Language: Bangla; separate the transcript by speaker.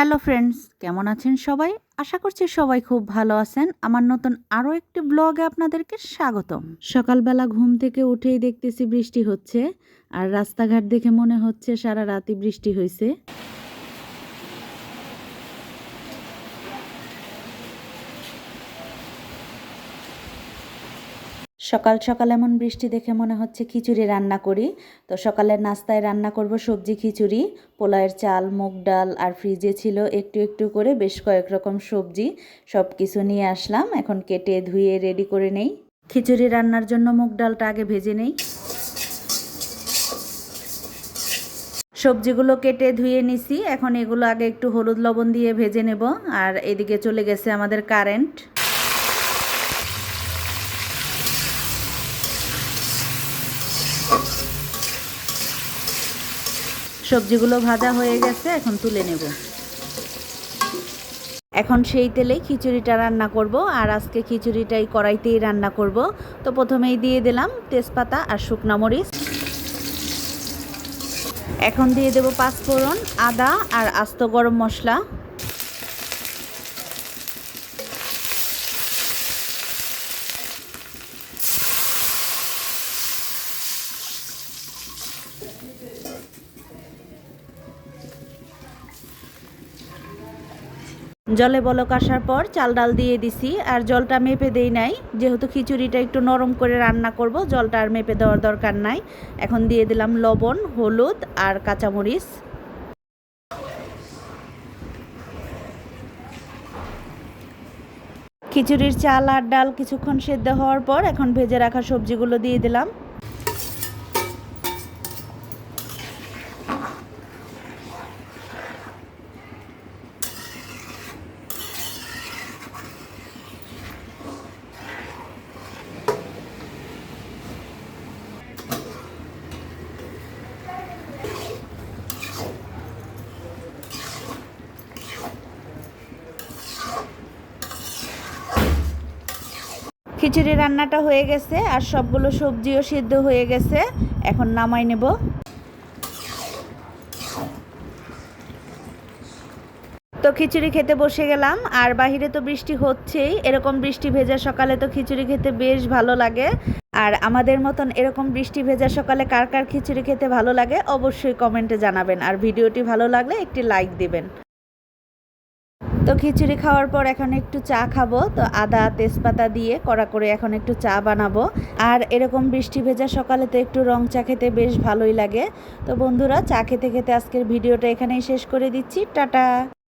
Speaker 1: হ্যালো ফ্রেন্ডস, কেমন আছেন সবাই? আশা করছি সবাই খুব ভালো আছেন। আমার নতুন আরও একটি ব্লগে আপনাদেরকে স্বাগতম। সকালবেলা ঘুম থেকে উঠেই দেখতেছি বৃষ্টি হচ্ছে, আর রাস্তাঘাট দেখে মনে হচ্ছে সারা রাতই বৃষ্টি হয়েছে। সকাল সকাল এমন বৃষ্টি দেখে মনে হচ্ছে খিচুড়ি রান্না করি। তো সকালের নাস্তায় রান্না করব সবজি খিচুড়ি, পোলাওয়ের চাল, মুগ ডাল, আর ফ্রিজে ছিল একটু একটু করে বেশ কয়েক রকম সবজি। সব কিছু নিয়ে আসলাম, এখন কেটে ধুয়ে রেডি করে নেই। খিচুড়ি রান্নার জন্য মুগ ডালটা আগে ভেজে নেই। সবজিগুলো কেটে ধুয়ে নিছি, এখন এগুলো আগে একটু হলুদ লবণ দিয়ে ভেজে নেব। আর এদিকে চলে গেছে আমাদের কারেন্ট। সবজিগুলো ভাজা হয়ে গেছে, এখন তুলে নেব। এখন সেই তেলেই খিচুড়িটা রান্না করব, আর আজকে খিচুড়িটাই কড়াইতেই রান্না করব। তো প্রথমেই দিয়ে দিলাম তেজপাতা আর শুকনো মরিচ। এখন দিয়ে দেব পাঁচফোড়ন, আদা আর আস্ত গরম মশলা। জলে বলক আসার পর চাল ডাল দিয়ে দিছি, আর জলটা মেপে দেই নাই, যেহেতু খিচুড়িটা একটু নরম করে রান্না করব, জলটা আর মেপে দেওয়ার দরকার নাই। এখন দিয়ে দিলাম লবণ, হলুদ আর কাঁচামরিচ। খিচুড়ির চাল আর ডাল কিছুক্ষণ সেদ্ধ হওয়ার পর এখন ভেজে রাখা সবজিগুলো দিয়ে দিলাম। খিচুড়ি রান্নাটা হয়ে গেছে, আর সবগুলো সবজিও সিদ্ধ হয়ে গেছে। এখন নামাই নেব। তো খিচুড়ি খেতে বসে গেলাম, আর বাহিরে তো বৃষ্টি হচ্ছেই। এরকম বৃষ্টি ভেজা সকালে তো খিচুড়ি খেতে বেশ ভালো লাগে। আর আমাদের মতন এরকম বৃষ্টি ভেজা সকালে কার কার খিচুড়ি খেতে ভালো লাগে অবশ্যই কমেন্টে জানাবেন, আর ভিডিওটি ভালো লাগলে একটি লাইক দিবেন। তো খিচুড়ি খাওয়ার পর এখন একটু চা খাবো। তো আদা তেজপাতা দিয়ে কড়া করে এখন একটু চা বানাবো। আর এরকম বৃষ্টি ভেজা সকালে তো একটু রং চা খেতে বেশ ভালোই লাগে। তো বন্ধুরা, চা খেতে খেতে আজকের ভিডিওটা এখানেই শেষ করে দিচ্ছি। টাটা।